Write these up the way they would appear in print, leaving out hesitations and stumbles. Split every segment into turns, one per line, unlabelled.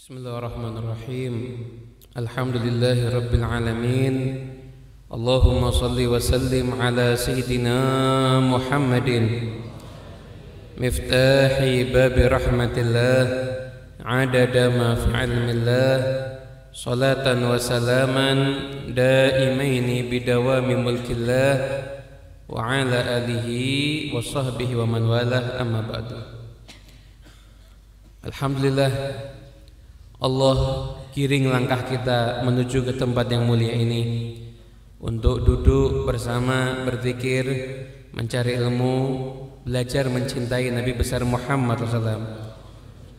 Bismillahirrahmanirrahim. Alhamdulillahi rabbil alamin. Allahumma salli wa sallim ala sayyidina Muhammadin miftahi babi rahmatillah adada ma fi ilmillah salatan wa salaman daimaini bidawami mulkillah wa ala alihi wa sahbihi wa man walah, amma ba'du. Alhamdulillah, Allah giring langkah kita menuju ke tempat yang mulia ini untuk duduk bersama, berzikir, mencari ilmu, belajar mencintai Nabi besar Muhammad SAW.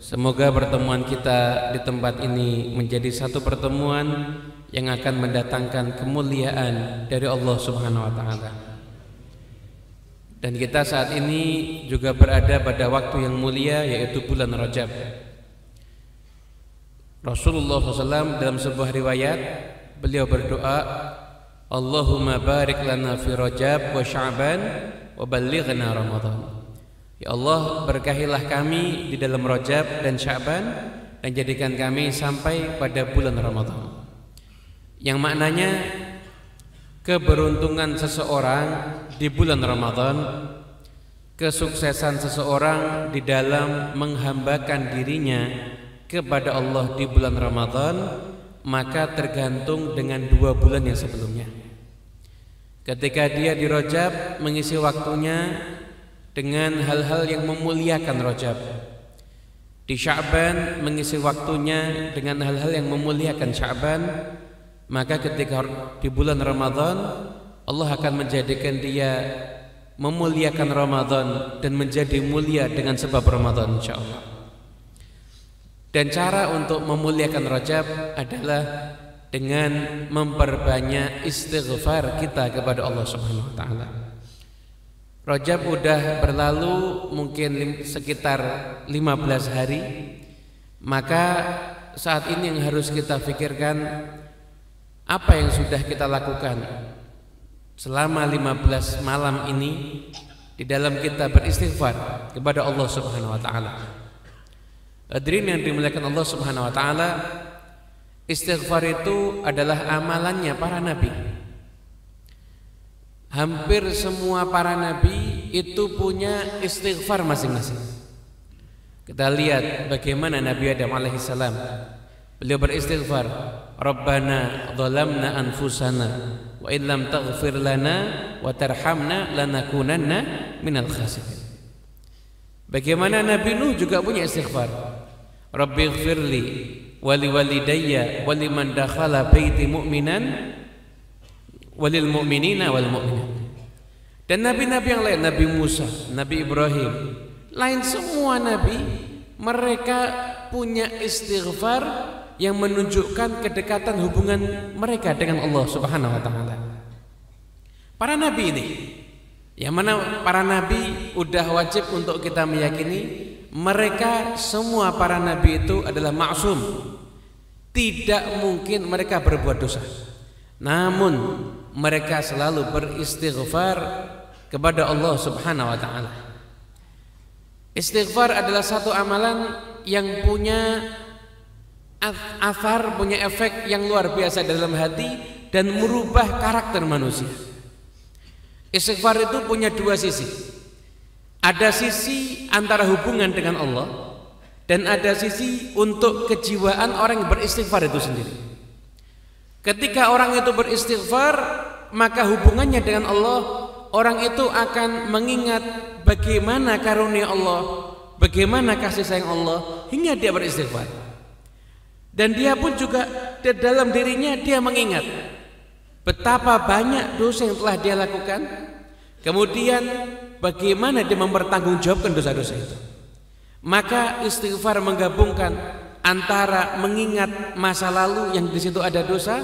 Semoga pertemuan kita di tempat ini menjadi satu pertemuan yang akan mendatangkan kemuliaan dari Allah Subhanahu wa Ta'ala. Dan kita saat ini juga berada pada waktu yang mulia, yaitu bulan Rajab. Rasulullah SAW dalam sebuah riwayat, beliau berdoa, Allahumma barik lana fi Rajab wa Sya'ban wa ballighna Ramadan. Ya Allah, berkahilah kami di dalam Rajab dan Sya'ban, dan jadikan kami sampai pada bulan Ramadan. Yang maknanya keberuntungan seseorang di bulan Ramadan, kesuksesan seseorang di dalam menghambakan dirinya kepada Allah di bulan Ramadan, maka tergantung dengan 2 bulan yang sebelumnya. Ketika dia di Rajab, mengisi waktunya dengan hal-hal yang memuliakan Rajab. Di Sya'ban, mengisi waktunya dengan hal-hal yang memuliakan Sya'ban. Maka ketika di bulan Ramadan, Allah akan menjadikan dia memuliakan Ramadan dan menjadi mulia dengan sebab Ramadan, insyaallah. Dan cara untuk memuliakan Rajab adalah dengan memperbanyak istighfar kita kepada Allah Subhanahu wa Ta'ala. Rajab udah berlalu mungkin sekitar 15 hari. Maka saat ini yang harus kita pikirkan, apa yang sudah kita lakukan selama 15 malam ini di dalam kita beristighfar kepada Allah Subhanahu wa Ta'ala. Hadirin yang dimuliakan Allah Subhanahu wa Ta'ala, istighfar itu adalah amalannya para nabi. Hampir semua para nabi itu punya istighfar masing-masing. Kita lihat bagaimana Nabi Adam alaihissalam, beliau beristighfar, Rabbana dhalamna anfusana wa illam taghfir lana wa tarhamna lanakunanna minal khasirin. Bagaimana Nabi Nuh juga punya istighfar, Rabbighfirli wali walidayya waliman dakhala baiti mu'minan walil mu'minina wal mu'minat. Dan nabi-nabi yang lain, Nabi Musa, Nabi Ibrahim, lain semua nabi, mereka punya istighfar yang menunjukkan kedekatan hubungan mereka dengan Allah Subhanahu wa Ta'ala. Para nabi ini, yang mana para nabi udah wajib untuk kita meyakini mereka semua para nabi itu adalah maksum. Tidak mungkin mereka berbuat dosa. Namun mereka selalu beristighfar kepada Allah Subhanahu wa Ta'ala. Istighfar adalah satu amalan yang punya athar, punya efek yang luar biasa dalam hati dan merubah karakter manusia. Istighfar itu punya 2 sisi. Ada sisi antara hubungan dengan Allah, dan ada sisi untuk kejiwaan orang yang beristighfar itu sendiri. Ketika orang itu beristighfar, maka hubungannya dengan Allah, orang itu akan mengingat bagaimana karunia Allah, bagaimana kasih sayang Allah, hingga dia beristighfar. Dan dia pun juga di dalam dirinya dia mengingat betapa banyak dosa yang telah dia lakukan, kemudian bagaimana dia mempertanggungjawabkan dosa-dosa itu. Maka istighfar menggabungkan antara mengingat masa lalu yang di situ ada dosa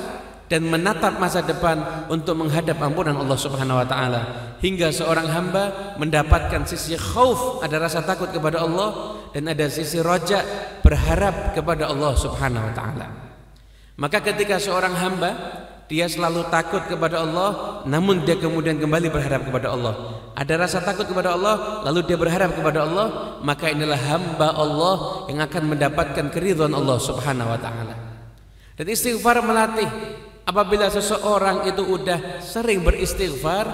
dan menatap masa depan untuk menghadap ampunan Allah Subhanahu wa Ta'ala, hingga seorang hamba mendapatkan sisi khauf, ada rasa takut kepada Allah, dan ada sisi roja, berharap kepada Allah Subhanahu wa Ta'ala. Maka ketika seorang hamba dia selalu takut kepada Allah, namun dia kemudian kembali berharap kepada Allah. Ada rasa takut kepada Allah, lalu dia berharap kepada Allah, maka inilah hamba Allah yang akan mendapatkan keridhaan Allah Subhanahu wa taala. Dan istighfar melatih. Apabila seseorang itu udah sering beristighfar,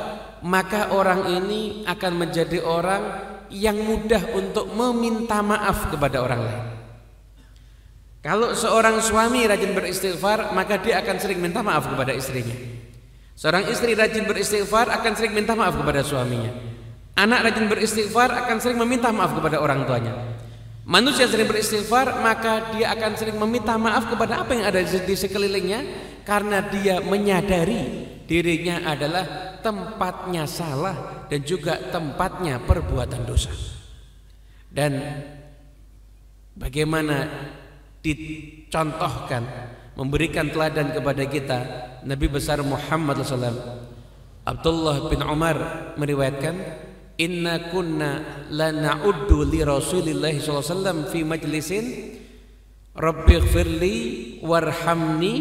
maka orang ini akan menjadi orang yang mudah untuk meminta maaf kepada orang lain. Kalau seorang suami rajin beristighfar, maka dia akan sering minta maaf kepada istrinya. Seorang istri rajin beristighfar akan sering minta maaf kepada suaminya. Anak rajin beristighfar akan sering meminta maaf kepada orang tuanya. Manusia sering beristighfar, maka dia akan sering meminta maaf kepada apa yang ada di sekelilingnya, karena dia menyadari dirinya adalah tempatnya salah dan juga tempatnya perbuatan dosa. Dan bagaimana dicontohkan, memberikan teladan kepada kita Nabi besar Muhammad SAW. Abdullah bin Umar meriwayatkan, inna kunna la na'uddu li Rasulillahi SAW fi majlisin rabbighfirli warhamni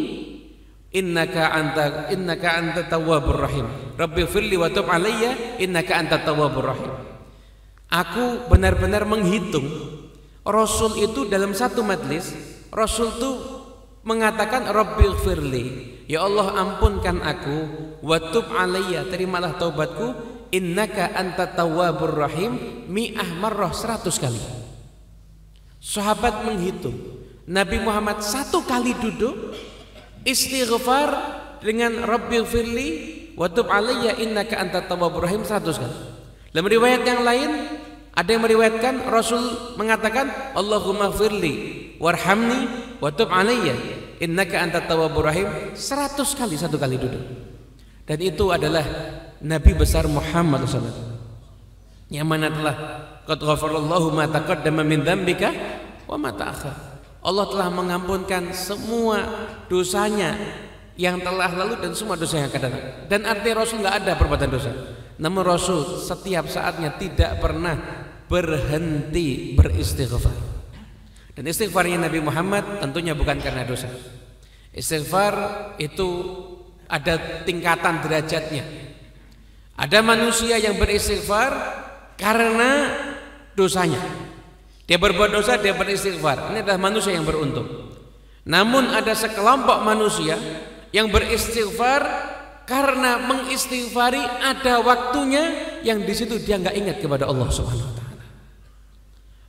innaka anta tawwabur rahim, rabbighfirli wa tub alayya innaka anta tawwabur rahim. Aku benar-benar menghitung Rasul itu dalam satu majlis, Rasul itu mengatakan rabbighfirli, ya Allah ampunkan aku, wa tub alayya, terimalah taubatku, innaka anta tawwabur rahim, mi'ah marrah, 100 kali. Sahabat menghitung, Nabi Muhammad satu kali duduk istighfar dengan rabbighfirli wa tub alayya innaka anta tawwabur rahim 100 kali. Dalam riwayat yang lain ada yang meriwayatkan Rasul mengatakan Allahumma firli warhamni wa tub alayya innaka anta tawwabur rahim 100 kali, satu kali duduk. Dan itu adalah Nabi besar Muhammad SAW, yang mana telah qad ghafarallahu ma taqaddama min dzambika wa ma ta'akhkhar. Allah telah mengampunkan semua dosanya yang telah lalu dan semua dosa yang akan datang. Dan artinya Rasul nggak ada perbuatan dosa, namun Rasul setiap saatnya tidak pernah berhenti beristighfar. Dan istighfarnya Nabi Muhammad tentunya bukan karena dosa. Istighfar itu ada tingkatan derajatnya. Ada manusia yang beristighfar karena dosanya, dia berbuat dosa, dia beristighfar. Ini adalah manusia yang beruntung. Namun ada sekelompok manusia yang beristighfar karena mengistighfari ada waktunya yang di situ dia nggak ingat kepada Allah Subhanahu wa taala.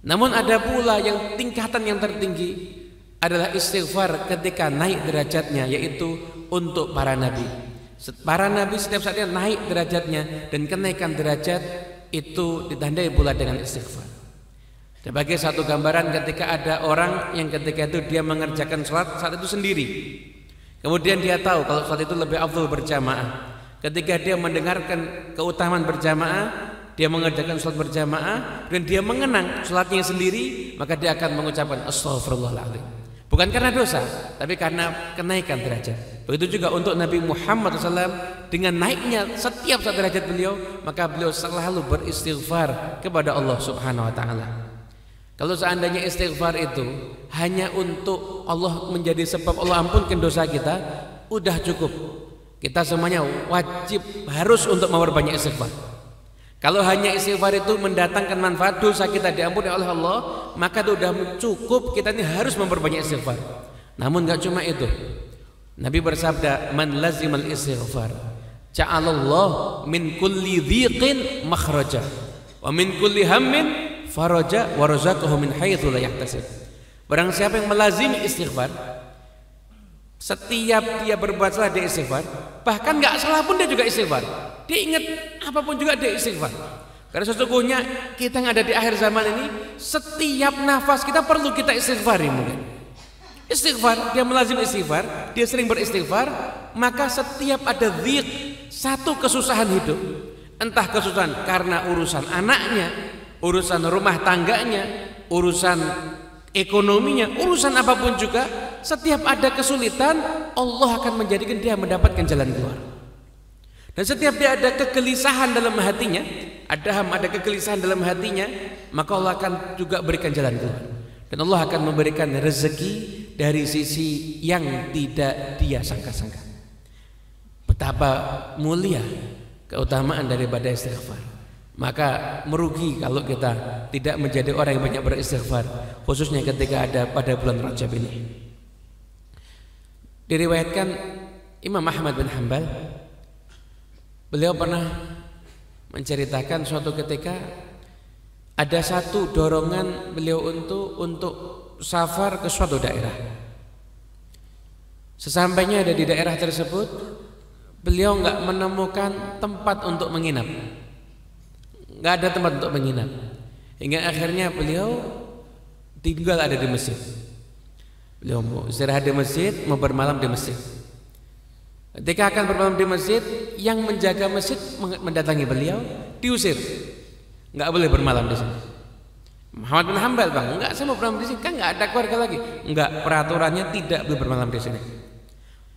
Namun ada pula yang tingkatan yang tertinggi adalah istighfar ketika naik derajatnya, yaitu untuk para nabi. Para nabi setiap saatnya naik derajatnya, dan kenaikan derajat itu ditandai pula dengan istighfar. Sebagai satu gambaran, ketika ada orang yang ketika itu dia mengerjakan sholat saat itu sendiri, kemudian dia tahu kalau sholat itu lebih afdal berjamaah. Ketika dia mendengarkan keutamaan berjamaah, dia mengerjakan sholat berjamaah dan dia mengenang sholatnya sendiri, maka dia akan mengucapkan astaghfirullahaladzim. Bukan karena dosa, tapi karena kenaikan derajat. Begitu juga untuk Nabi Muhammad SAW, dengan naiknya setiap saat derajat beliau, maka beliau selalu beristighfar kepada Allah Subhanahu wa taala. Kalau seandainya istighfar itu hanya untuk Allah, menjadi sebab Allah ampunkan dosa kita, udah cukup. Kita semuanya wajib harus untuk memperbanyak istighfar. Kalau hanya istighfar itu mendatangkan manfaat, dosa kita diampuni oleh Allah, maka itu sudah cukup. Kita ini harus memperbanyak istighfar. Namun enggak cuma itu. Nabi bersabda, man lazimal istighfar ja'alallah min kulli dhiqin makhraja wa min kulli hammin faraja wa razaqahu min haitsu la yahtasib. Barang siapa yang melazimi istighfar, setiap dia berbuat salah dia istighfar, bahkan enggak salah pun dia juga istighfar. Dia ingat apapun juga dia istighfar. Karena sesungguhnya kita yang ada di akhir zaman ini, setiap nafas kita perlu kita istighfari. Mungkin istighfar, dia melazim istighfar, dia sering beristighfar, maka setiap ada dhiq, satu kesusahan hidup, entah kesusahan karena urusan anaknya, urusan rumah tangganya, urusan ekonominya, urusan apapun juga, setiap ada kesulitan, Allah akan menjadikan dia mendapatkan jalan keluar. Dan setiap dia ada kegelisahan dalam hatinya, ada kegelisahan dalam hatinya, maka Allah akan juga berikan jalan keluar. Dan Allah akan memberikan rezeki dari sisi yang tidak dia sangka-sangka. betapa mulia keutamaan daripada istighfar. Maka merugi kalau kita tidak menjadi orang yang banyak beristighfar, khususnya ketika ada pada bulan Rajab ini. Diriwayatkan Imam Ahmad bin Hanbal, beliau pernah menceritakan suatu ketika ada satu dorongan beliau untuk safar ke suatu daerah. Sesampainya ada di daerah tersebut, beliau nggak menemukan tempat untuk menginap, nggak ada tempat untuk menginap, hingga akhirnya beliau tinggal ada di masjid. Beliau mau istirahat di masjid, mau bermalam di masjid. Ketika akan bermalam di masjid, yang menjaga masjid mendatangi beliau, diusir, nggak boleh bermalam di sini. Muhammad bin Hanbal, bang, nggak, saya mau bermalam di sini, kan nggak ada keluarga lagi. Nggak, peraturannya tidak boleh bermalam di sini.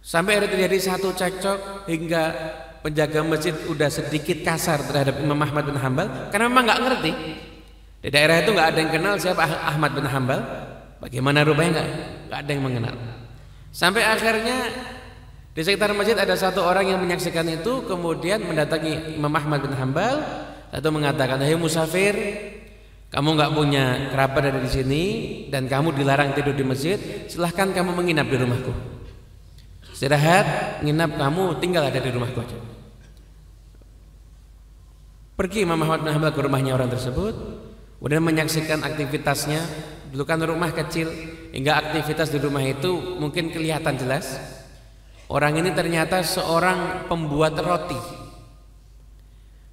Sampai ada terjadi satu cekcok hingga penjaga masjid udah sedikit kasar terhadap Imam Ahmad bin Hanbal, karena memang nggak ngerti. Di daerah itu nggak ada yang kenal siapa Ahmad bin Hanbal. Bagaimana rupanya nggak ada yang mengenal. Sampai akhirnya di sekitar masjid ada satu orang yang menyaksikan itu, kemudian mendatangi Imam Ahmad bin Hanbal, lalu mengatakan, "Hai musafir, kamu nggak punya kerabat ada di sini dan kamu dilarang tidur di masjid. Silahkan kamu menginap di rumahku. Istirahat, nginap, kamu tinggal ada di rumahku aja." Pergi Imam Ahmad bin Hanbal ke rumahnya orang tersebut, kemudian menyaksikan aktivitasnya. Dulu kan rumah kecil, hingga aktivitas di rumah itu mungkin kelihatan jelas. Orang ini ternyata seorang pembuat roti.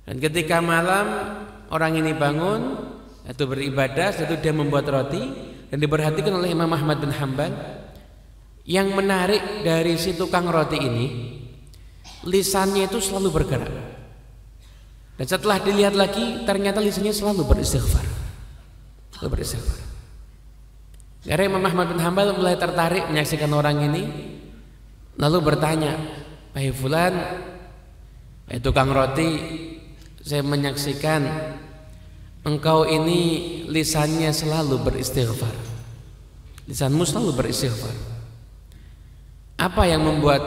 Dan ketika malam orang ini bangun, itu beribadah, setelah itu dia membuat roti. Dan diperhatikan oleh Imam Ahmad bin Hanbal, yang menarik dari si tukang roti ini, lisannya itu selalu bergerak. Dan setelah dilihat lagi, ternyata lisannya selalu beristighfar. Selalu beristighfar. Karena Imam Ahmad bin Hanbal mulai tertarik menyaksikan orang ini, lalu bertanya, "Wahai fulan, wahai tukang roti, saya menyaksikan engkau ini lisannya selalu beristighfar. Lisanmu selalu beristighfar. Apa yang membuat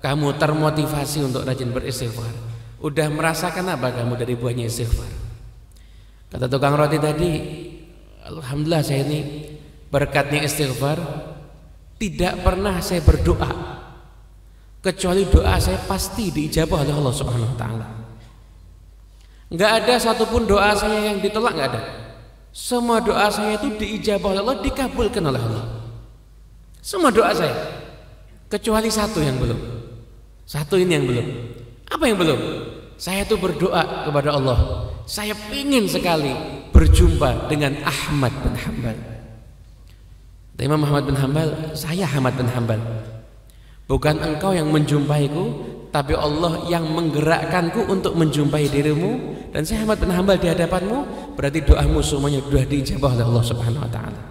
kamu termotivasi untuk rajin beristighfar? Udah merasakan apa kamu dari buahnya istighfar?" Kata tukang roti tadi, "Alhamdulillah, saya ini berkatnya istighfar, tidak pernah saya berdoa kecuali doa saya pasti diijabah oleh Allah Subhanahu wa taala. Enggak ada satupun doa saya yang ditolak, enggak ada. Semua doa saya itu diijabah oleh Allah, dikabulkan oleh Allah. Semua doa saya, kecuali satu yang belum. Satu ini yang belum. Apa yang belum? Saya itu berdoa kepada Allah, saya ingin sekali berjumpa dengan Ahmad bin Hanbal. Imam Ahmad bin Hanbal, saya Ahmad bin Hanbal. Bukan engkau yang menjumpaiku, tapi Allah yang menggerakkanku untuk menjumpai dirimu. Dan saya Ahmad bin Hanbal di hadapanmu, berarti doamu semuanya sudah diijabah oleh Allah Subhanahu wa taala.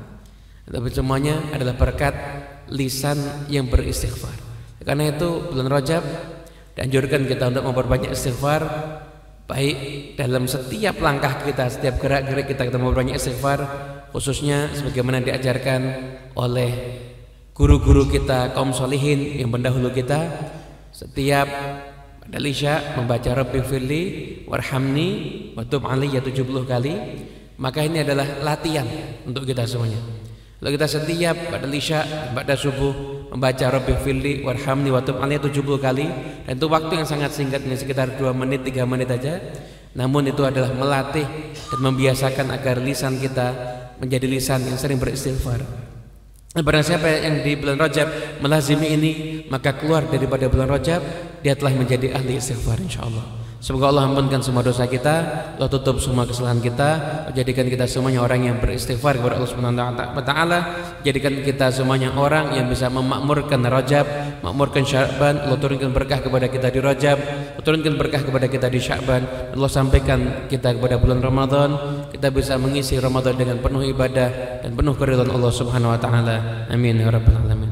Tapi semuanya adalah berkat lisan yang beristighfar. Karena itu bulan Rajab dianjurkan kita untuk memperbanyak istighfar, baik dalam setiap langkah kita, setiap gerak-gerik kita memperbanyak istighfar, khususnya sebagaimana diajarkan oleh guru-guru kita, kaum solihin yang mendahulu kita. Setiap pada Isya membaca Rabbighfirli warhamni wa tub alayya 70 kali. Maka ini adalah latihan untuk kita semuanya. Kalau kita setiap pada Isya, pada subuh membaca Rabbighfirli warhamni wa tub alayya 70 kali, dan itu waktu yang sangat singkat, sekitar 2 menit 3 menit aja. Namun itu adalah melatih dan membiasakan agar lisan kita menjadi lisan yang sering beristighfar. Barang siapa yang di bulan Rajab melazimi ini, maka keluar daripada bulan Rajab dia telah menjadi ahli istighfar insyaallah. Semoga Allah ampunkan semua dosa kita, Allah tutup semua kesalahan kita, jadikan kita semuanya orang yang beristighfar kepada Allah Subhanahu wa taala, jadikan kita semuanya orang yang bisa memakmurkan Rajab, makmurkan Sya'ban. Allah turunkan berkah kepada kita di Rajab, Allah turunkan berkah kepada kita di Sya'ban. Allah sampaikan kita kepada bulan Ramadan, kita bisa mengisi Ramadan dengan penuh ibadah dan penuh keridhaan Allah Subhanahu wa taala. Amin ya rabbal alamin.